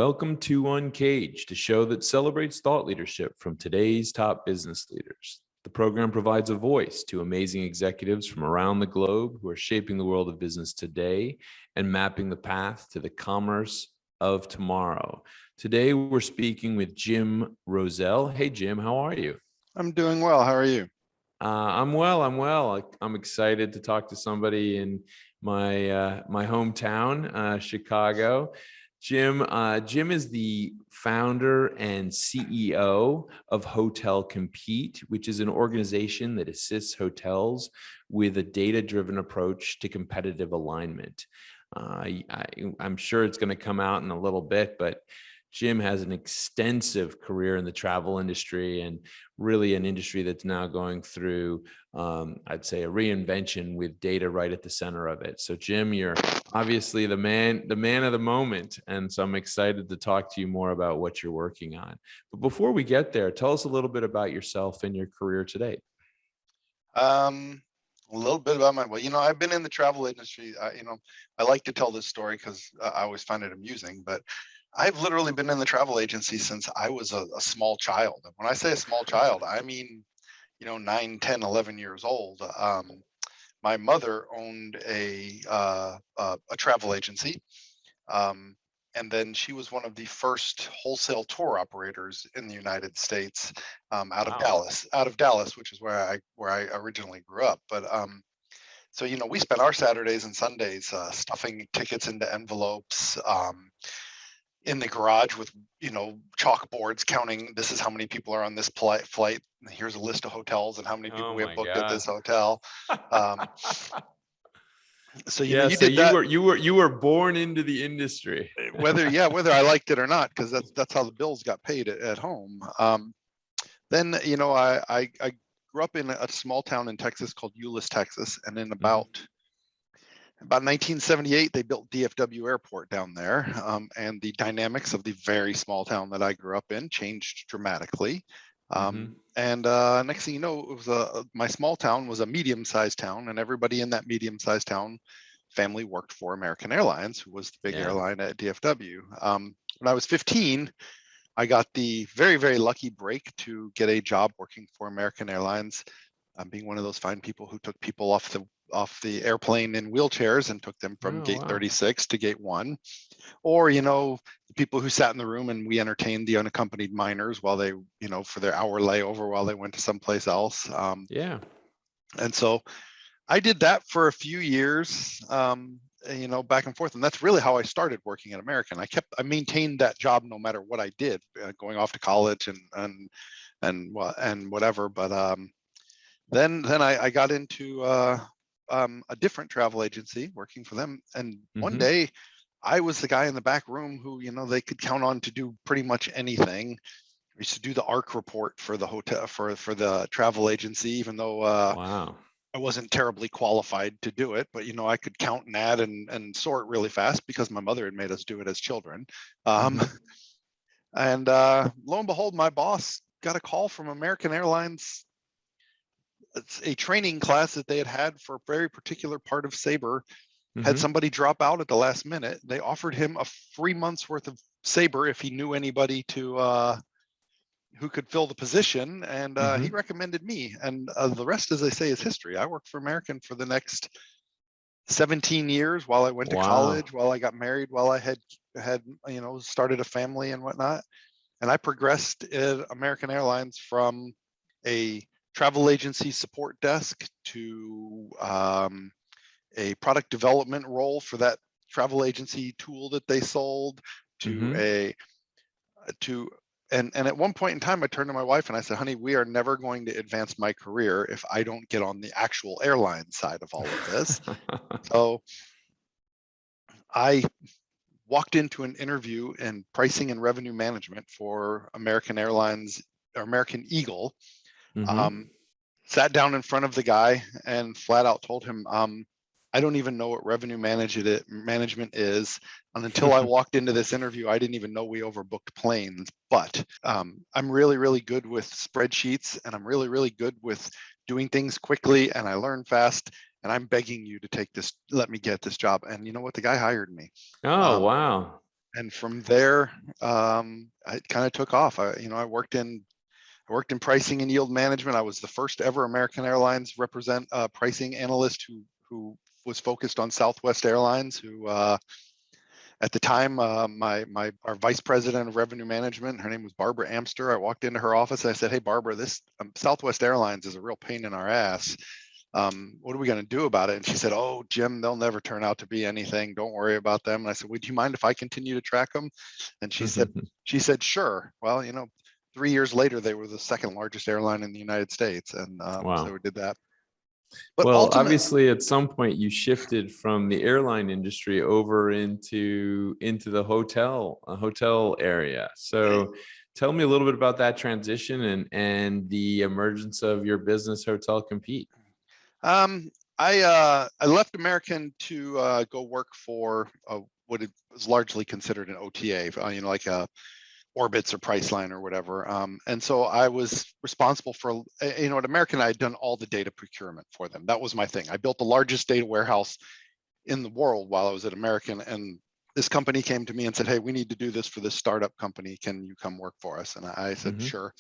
Welcome to UNCAGED, a show that celebrates thought leadership from today's top business leaders. The program provides a voice to amazing executives from around the globe who are shaping the world of business today and mapping the path to the commerce of tomorrow. Today, we're speaking with Jim Rozell. Hey, Jim, how are you? I'm doing well. How are you? I'm well. I'm excited to talk to somebody in my hometown, Chicago. Jim is the founder and CEO of Hotel Compete, which is an organization that assists hotels with a data-driven approach to competitive alignment. I'm sure it's going to come out in a little bit, but Jim has an extensive career in the travel industry and really an industry that's now going through, I'd say, a reinvention with data right at the center of it. So Jim, you're obviously the man of the moment. And so I'm excited to talk to you more about what you're working on. But before we get there, tell us a little bit about yourself and your career today. A little bit about I've been in the travel industry. I like to tell this story because I always find it amusing, but I've literally been in the travel agency since I was a small child. And when I say a small child, I mean, 9, 10, 11 years old. My mother owned a travel agency. And then she was one of the first wholesale tour operators in the United States, out of Dallas, which is where I originally grew up. But so we spent our Saturdays and Sundays stuffing tickets into envelopes, in the garage with chalkboards counting, this is how many people are on this flight. Here's a list of hotels and how many people we have booked at this hotel. So you were born into the industry, whether I liked it or not, because that's how the bills got paid at home. Then I grew up in a small town in Texas called Euless, Texas, and in about 1978 they built DFW Airport down there, and the dynamics of the very small town that I grew up in changed dramatically. And next thing you know, it was my small town was a medium-sized town, and everybody in that medium-sized town family worked for American Airlines, who was the big airline at DFW. When I was 15, I got the very, very lucky break to get a job working for American Airlines. Being one of those fine people who took people off the airplane in wheelchairs and took them from gate 36 to gate 1, or the people who sat in the room and we entertained the unaccompanied minors while they for their hour layover while they went to someplace else. And so I did that for a few years, back and forth, and that's really how I started working at American. I maintained that job no matter what I did, going off to college and whatever. But then I got into a different travel agency working for them, and one day I was the guy in the back room who they could count on to do pretty much anything. We used to do the ARC report for the hotel for the travel agency, even though I wasn't terribly qualified to do it, but I could count and add and sort really fast because my mother had made us do it as children. And lo and behold, my boss got a call from American Airlines. It's a training class that they had for a very particular part of Sabre. Had somebody drop out at the last minute. They offered him a 3 months worth of Sabre if he knew anybody who could fill the position, and he recommended me. And the rest, as they say, is history. I worked for American for the next 17 years while I went to college, while I got married, while I had started a family and whatnot. And I progressed at American Airlines from a travel agency support desk to a product development role for that travel agency tool that they sold to and at one point in time, I turned to my wife and I said, honey, we are never going to advance my career if I don't get on the actual airline side of all of this. So I walked into an interview in pricing and revenue management for American Airlines, or American Eagle. Sat down in front of the guy and flat out told him, I don't even know what revenue management is. And until I walked into this interview, I didn't even know we overbooked planes. But I'm really, really good with spreadsheets, and I'm really, really good with doing things quickly, and I learn fast. And I'm begging you to let me get this job. And you know what? The guy hired me. Oh, wow. And from there, it kind of took off. I worked in pricing and yield management. I was the first ever American Airlines pricing analyst who was focused on Southwest Airlines. Who at the time, our vice president of revenue management, her name was Barbara Amster. I walked into her office. I said, "Hey, Barbara, this Southwest Airlines is a real pain in our ass. What are we going to do about it?" And she said, "Oh, Jim, they'll never turn out to be anything. Don't worry about them." And I said, "Would you mind if I continue to track them?" And she said, "Sure." Well, 3 years later, they were the second largest airline in the United States, and Wow. so we did that. But well, obviously, at some point, you shifted from the airline industry over into the hotel area. So, tell me a little bit about that transition and the emergence of your business, Hotel Compete. I left American to go work for what was largely considered an OTA, like a Orbitz or Priceline or whatever. And so I was responsible for, at American, I had done all the data procurement for them. That was my thing. I built the largest data warehouse in the world while I was at American. And this company came to me and said, "Hey, we need to do this for this startup company. Can you come work for us?" And I said, "Sure."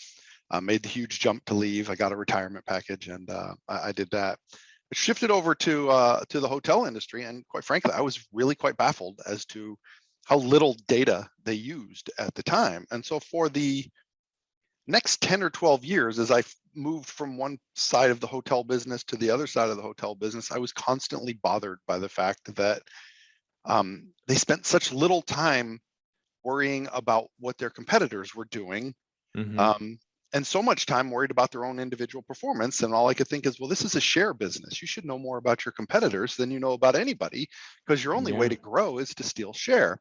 Made the huge jump to leave. I got a retirement package, and I did that. It shifted over to the hotel industry, and quite frankly, I was really quite baffled as to how little data they used at the time. And so for the next 10 or 12 years, as I moved from one side of the hotel business to the other side of the hotel business, I was constantly bothered by the fact that they spent such little time worrying about what their competitors were doing, and so much time worried about their own individual performance. And all I could think is, well, this is a share business. You should know more about your competitors than you know about anybody, because your only way to grow is to steal share.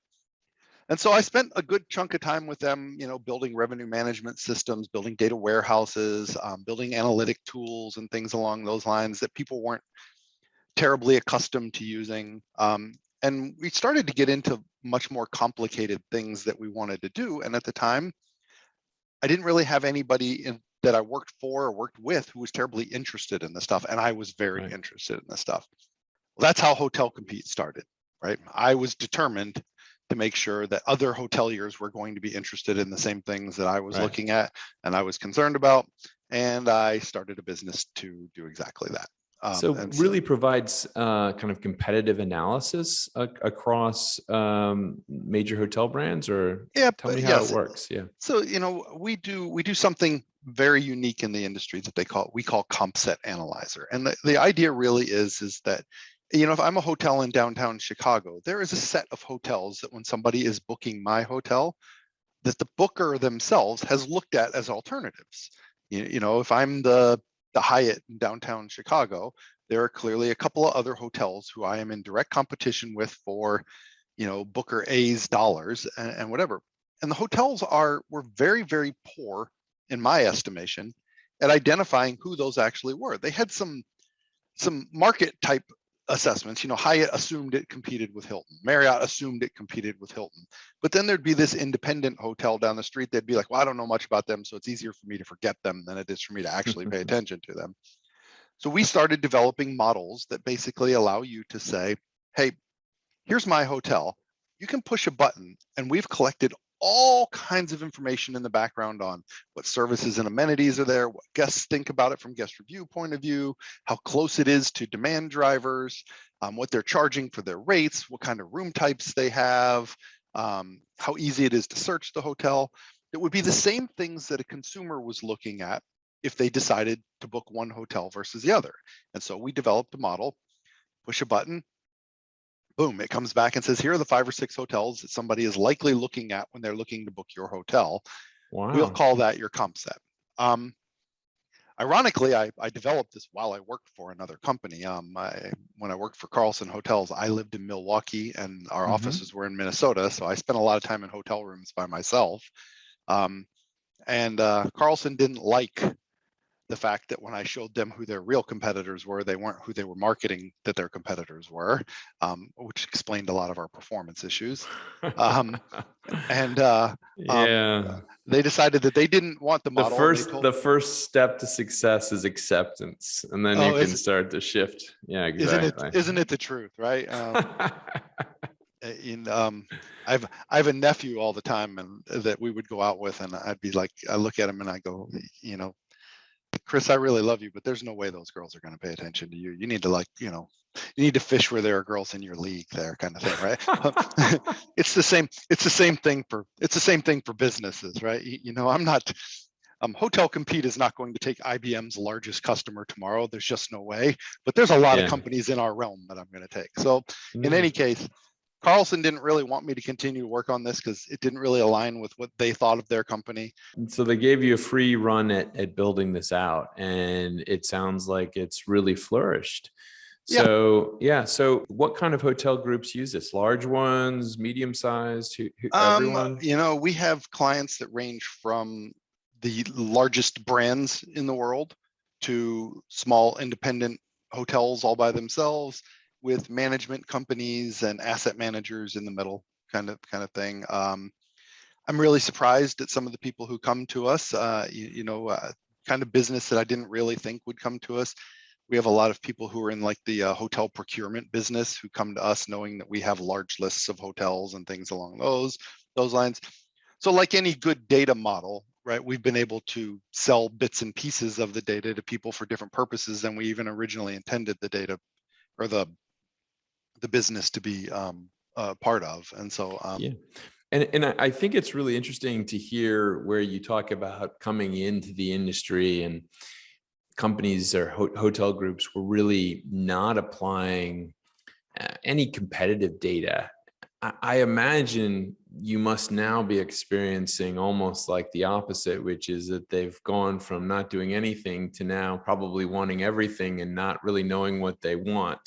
And so I spent a good chunk of time with them, building revenue management systems, building data warehouses, building analytic tools and things along those lines that people weren't terribly accustomed to using. And we started to get into much more complicated things that we wanted to do. And at the time, I didn't really have anybody that I worked for or worked with who was terribly interested in this stuff. And I was very interested in this stuff. Well, that's how Hotel Compete started, right? I was determined to make sure that other hoteliers were going to be interested in the same things that I was looking at and I was concerned about. And I started a business to do exactly that. So really provides kind of competitive analysis across major hotel brands, or tell me how it works. Yeah. So we do something very unique in the industry that we call comp set analyzer, and the idea really is that if I'm a hotel in downtown Chicago, there is a set of hotels that when somebody is booking my hotel, that the booker themselves has looked at as alternatives. If I'm the Hyatt in downtown Chicago, there are clearly a couple of other hotels who I am in direct competition with for, Booker A's dollars and whatever. And the hotels were very, very poor, in my estimation, at identifying who those actually were. They had some market type assessments. Hyatt assumed it competed with Hilton. Marriott assumed it competed with Hilton. But then there'd be this independent hotel down the street. They'd be like, "Well, I don't know much about them, so it's easier for me to forget them than it is for me to actually pay attention to them." So we started developing models that basically allow you to say, "Hey, here's my hotel. You can push a button, and we've collected all kinds of information in the background on what services and amenities are there, what guests think about it from guest review point of view, how close it is to demand drivers, what they're charging for their rates, what kind of room types they have, how easy it is to search the hotel." It would be the same things that a consumer was looking at if they decided to book one hotel versus the other. And so we developed a model, push a button, boom, it comes back and says, "Here are the 5 or 6 hotels that somebody is likely looking at when they're looking to book your hotel." Wow. We'll call that your comp set. Ironically, I developed this while I worked for another company. When I worked for Carlson Hotels, I lived in Milwaukee and our offices were in Minnesota. So I spent a lot of time in hotel rooms by myself. And Carlson didn't like the fact that when I showed them who their real competitors were, they weren't who they were marketing that their competitors were, which explained a lot of our performance issues. They decided that they didn't want the model. The first step to success is acceptance, and then you can start to shift. Yeah, exactly. Isn't it the truth, right? I have a nephew all the time, and that we would go out with, and I'd be like, I look at him and I go, Chris, I really love you, but there's no way those girls are going to pay attention to you. You need to you need to fish where there are girls in your league, there, kind of thing, right? It's the same thing for businesses, right? I'm not. Hotel Compete is not going to take IBM's largest customer tomorrow. There's just no way. But there's a lot of Yeah. companies in our realm that I'm going to take. So in Yeah. any case, Carlson didn't really want me to continue to work on this because it didn't really align with what they thought of their company. So they gave you a free run at building this out, and it sounds like it's really flourished. Yeah. So yeah. So what kind of hotel groups use this? Large ones, medium sized, everyone? We have clients that range from the largest brands in the world to small independent hotels all by themselves, with management companies and asset managers in the middle, kind of thing. I'm really surprised at some of the people who come to us, kind of business that I didn't really think would come to us. We have a lot of people who are in like the hotel procurement business who come to us knowing that we have large lists of hotels and things along those lines. So like any good data model, right, we've been able to sell bits and pieces of the data to people for different purposes than we even originally intended the data or the business to be part of. And so Yeah. And I think it's really interesting to hear where you talk about coming into the industry and companies or hotel groups were really not applying any competitive data. I imagine you must now be experiencing almost like the opposite, which is that they've gone from not doing anything to now probably wanting everything and not really knowing what they want.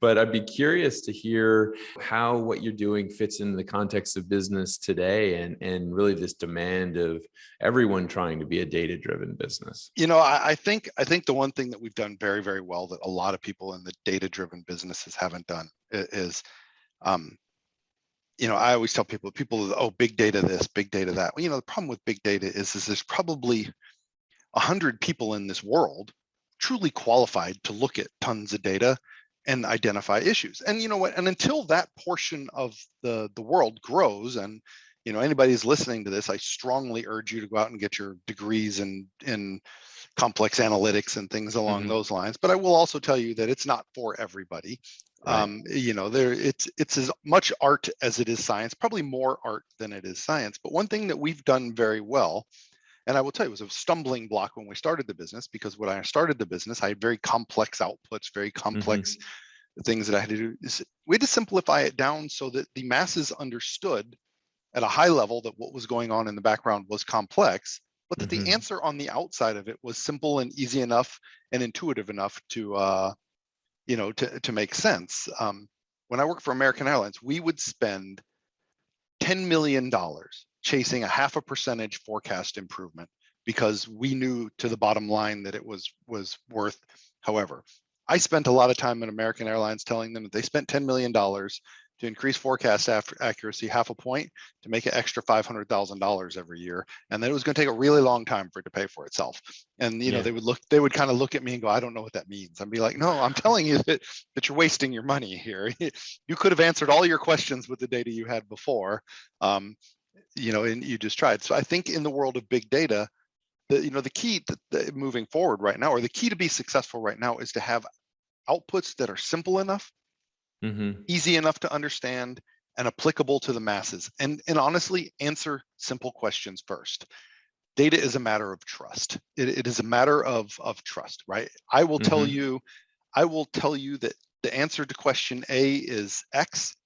But I'd be curious to hear how what you're doing fits into the context of business today and really this demand of everyone trying to be a data-driven business. I think the one thing that we've done very, very well that a lot of people in the data-driven businesses haven't done is I always tell people, oh, big data this, big data that. Well, the problem with big data is there's probably 100 people in this world truly qualified to look at tons of data and identify issues. And you know what? And until that portion of the world grows, and anybody who's listening to this, I strongly urge you to go out and get your degrees in complex analytics and things along those lines. But I will also tell you that it's not for everybody. Right. It's as much art as it is science, probably more art than it is science. But one thing that we've done very well, and I will tell you, it was a stumbling block when we started the business, because when I started the business, I had very complex outputs, very complex things that I had to do. We had to simplify it down so that the masses understood at a high level that what was going on in the background was complex, but that the answer on the outside of it was simple and easy enough and intuitive enough to make sense. When I worked for American Airlines, we would spend $10 million chasing a 0.5% forecast improvement because we knew to the bottom line that it was worth. However, I spent a lot of time at American Airlines telling them that they spent $10 million to increase forecast accuracy 0.5 point to make an extra $500,000 every year, and that it was going to take a really long time for it to pay for itself. And they would kind of look at me and go, I don't know what that means. I'd be like, no, I'm telling you that you're wasting your money here. You could have answered all your questions with the data you had before, and you just tried. So I think in the world of big data, the key moving forward right now, or the key to be successful right now, is to have outputs that are simple enough, easy enough to understand, and applicable to the masses. And honestly, answer simple questions first. Data is a matter of trust. It is a matter of trust, right? I will tell you that the answer to question A is X,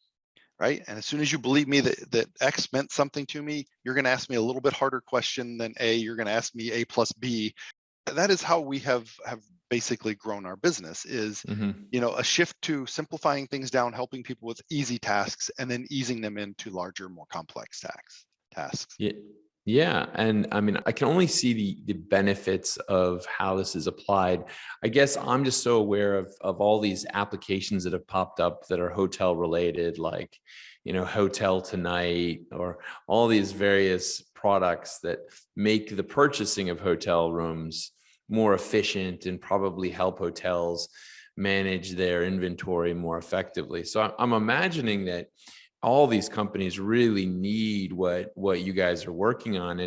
right? And as soon as you believe me that X meant something to me, you're going to ask me a little bit harder question than A. You're going to ask me A plus B. That is how we have basically grown our business, is a shift to simplifying things down, helping people with easy tasks, and then easing them into larger, more complex tasks. Yeah. And I mean, I can only see the benefits of how this is applied. I guess I'm just so aware of all these applications that have popped up that are hotel related, like, Hotel Tonight, or all these various products that make the purchasing of hotel rooms more efficient and probably help hotels manage their inventory more effectively. So I'm imagining that all these companies really need what you guys are working on.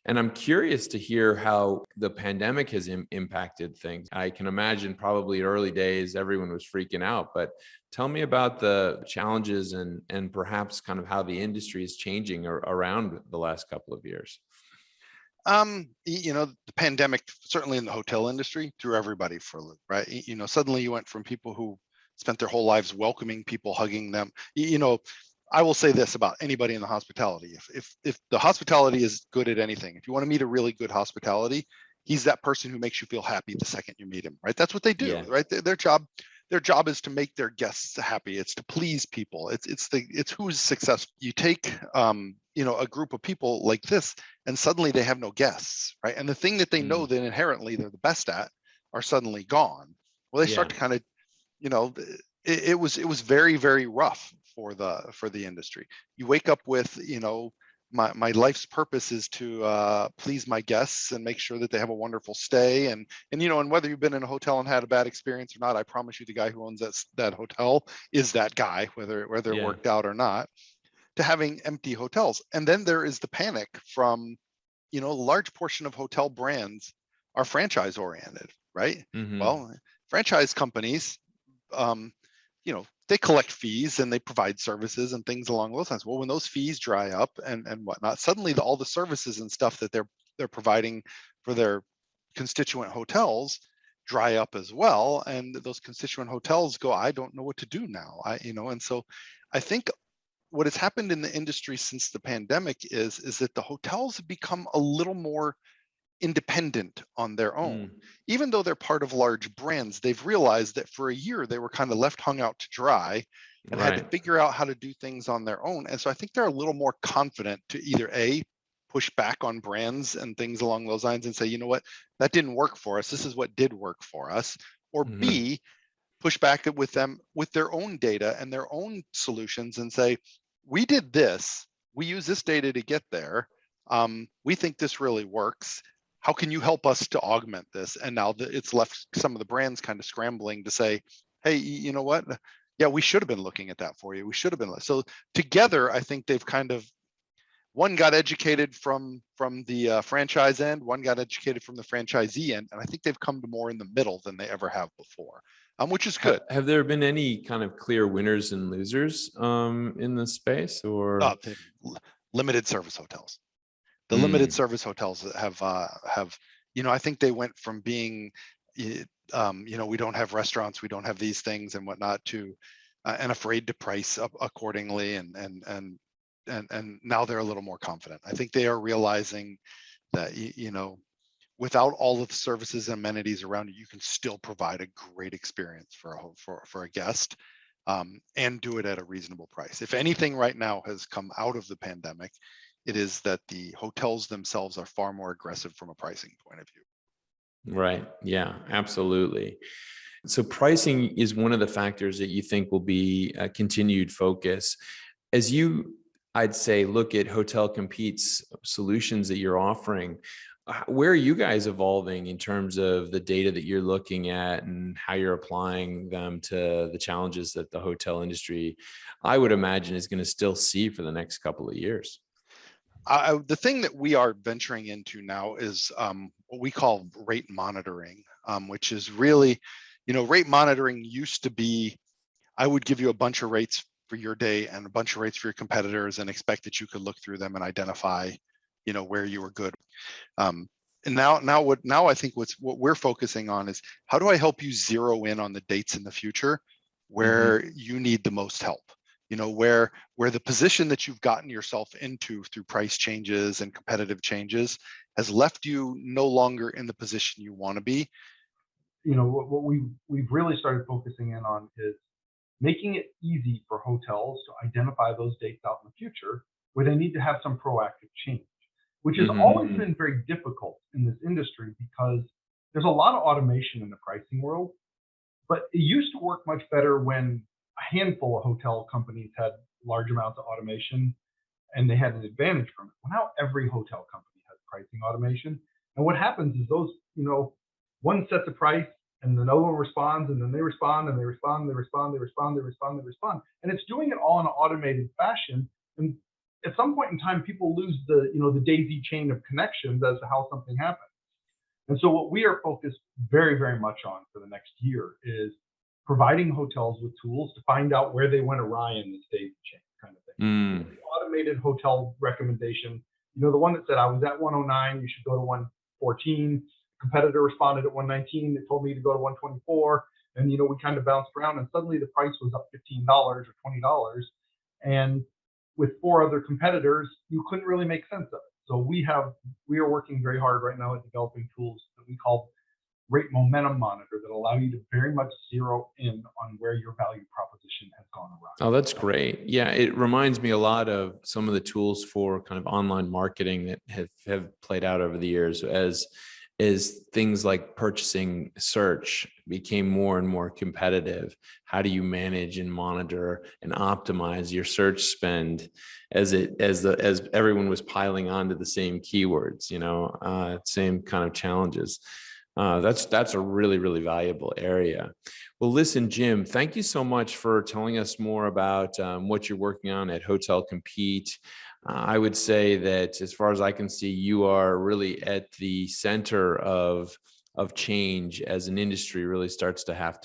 And I'm curious to hear how the pandemic has impacted things. I can imagine probably early days, everyone was freaking out, but tell me about the challenges and perhaps kind of how the industry is changing around the last couple of years. The pandemic, certainly in the hotel industry, threw everybody for a loop, right? Suddenly you went from people who spent their whole lives welcoming people, hugging them. I will say this about anybody in the hospitality. If the hospitality is good at anything, if you want to meet a really good hospitality, he's that person who makes you feel happy the second you meet him, right? That's what they do, Yeah. right? Their job is to make their guests happy. It's to please people. It's who's successful. You take a group of people like this, and suddenly they have no guests, right? And the thing that they know that inherently they're the best at are suddenly gone. Well, they start to kind of, it was very, very rough for the industry. You wake up with, my life's purpose is to please my guests and make sure that they have a wonderful stay. And whether you've been in a hotel and had a bad experience or not, I promise you the guy who owns that hotel is that guy, whether it worked out or not, to having empty hotels. And then there is the panic from, a large portion of hotel brands are franchise oriented, right? Well, franchise companies, they collect fees and they provide services and things along those lines. Well, when those fees dry up and whatnot, suddenly all the services and stuff that they're providing for their constituent hotels dry up as well. And those constituent hotels go, I don't know what to do now. And so I think what has happened in the industry since the pandemic is that the hotels have become a little more independent on their own. Even though they're part of large brands, they've realized that for a year they were kind of left hung out to dry and had to figure out how to do things on their own. And so I think they're a little more confident to either push back on brands and things along those lines and say, you know what, that didn't work for us. This is what did work for us. Or B, push back with them with their own data and their own solutions and say, we did this, we use this data to get there. We think this really works. How can you help us to augment this? And now it's left some of the brands kind of scrambling to say, hey, you know what? Yeah, we should have been looking at that for you. We should have been. So together, I think they've kind of, one got educated from the franchise end, one got educated from the franchisee end, and I think they've come to more in the middle than they ever have before, which is good. Have there been any kind of clear winners and losers in the space, or limited service hotels? The limited service hotels have I think they went from being, we don't have restaurants, we don't have these things and whatnot, to and afraid to price up accordingly, and now they're a little more confident. I think they are realizing that without all of the services and amenities around you, you can still provide a great experience for a guest, and do it at a reasonable price. If anything right now has come out of the pandemic, it is that the hotels themselves are far more aggressive from a pricing point of view. Right. Yeah, absolutely. So pricing is one of the factors that you think will be a continued focus. As you, I'd say, look at Hotel Compete's solutions that you're offering, where are you guys evolving in terms of the data that you're looking at and how you're applying them to the challenges that the hotel industry, I would imagine, is going to still see for the next couple of years? The thing that we are venturing into now is what we call rate monitoring, which is really, rate monitoring used to be, I would give you a bunch of rates for your day and a bunch of rates for your competitors and expect that you could look through them and identify, where you were good. And now I think what we're focusing on is, how do I help you zero in on the dates in the future where you need the most help? Where the position that you've gotten yourself into through price changes and competitive changes has left you no longer in the position you want to be. What we've really started focusing in on is making it easy for hotels to identify those dates out in the future where they need to have some proactive change, which has always been very difficult in this industry because there's a lot of automation in the pricing world, but it used to work much better when a handful of hotel companies had large amounts of automation and they had an advantage from it. Well, now every hotel company has pricing automation. And what happens is those, one sets a price and then another one responds, and then they respond, and they respond, they respond, they respond, they respond, they respond, and it's doing it all in an automated fashion. And at some point in time, people lose the daisy chain of connections as to how something happens. And so what we are focused very, very much on for the next year is providing hotels with tools to find out where they went awry in this daisy chain kind of thing. The automated hotel recommendation, the one that said, I was at 109, you should go to 114. Competitor responded at 119. They told me to go to 124. And, we kind of bounced around, and suddenly the price was up $15 or $20. And with 4 other competitors, you couldn't really make sense of it. So we are working very hard right now at developing tools that we call Rate Momentum Monitor that allow you to very much zero in on where your value proposition has gone awry. Oh, that's great. Yeah, it reminds me a lot of some of the tools for kind of online marketing that have played out over the years as things like purchasing search became more and more competitive. How do you manage and monitor and optimize your search spend as everyone was piling onto the same keywords, same kind of challenges. That's a really, really valuable area. Well, listen, Jim, thank you so much for telling us more about what you're working on at Hotel Compete. I would say that as far as I can see, you are really at the center of change as an industry really starts to has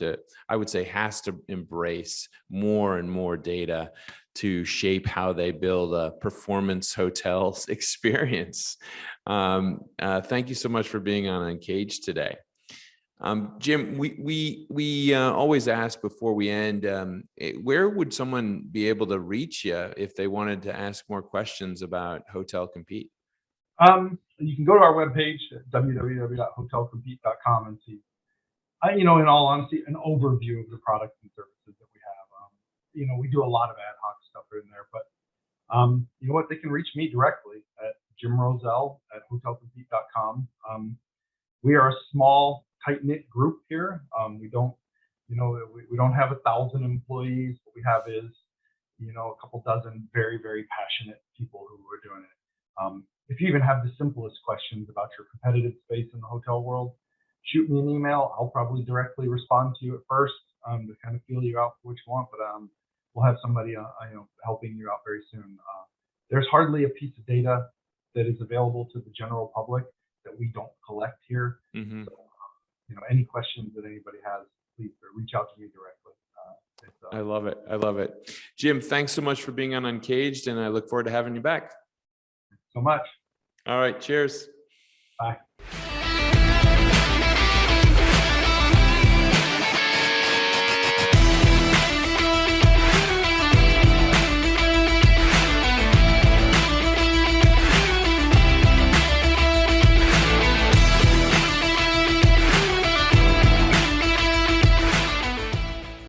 to embrace more and more data to shape how they build a performance hotels experience. Thank you so much for being on UNCAGED today. Jim, we always ask before we end, where would someone be able to reach you if they wanted to ask more questions about Hotel Compete? You can go to our webpage at www.hotelcompete.com and see, in all honesty, an overview of the products and services that we have. We do a lot of ad hoc stuff in there, but you know what? They can reach me directly at Jim Rozell at hotelcompete.com. We are a small, tight-knit group here. We don't have 1,000 employees. What we have is, a couple dozen very, very passionate people who are doing it. If you even have the simplest questions about your competitive space in the hotel world, shoot me an email. I'll probably directly respond to you at first to kind of feel you out for what you want, but we'll have somebody helping you out very soon. There's hardly a piece of data that is available to the general public that we don't collect here. Mm-hmm. So, any questions that anybody has, please reach out to me directly. I love it. I love it. Jim, thanks so much for being on UNCAGED, and I look forward to having you back. So much. All right. Cheers. Bye.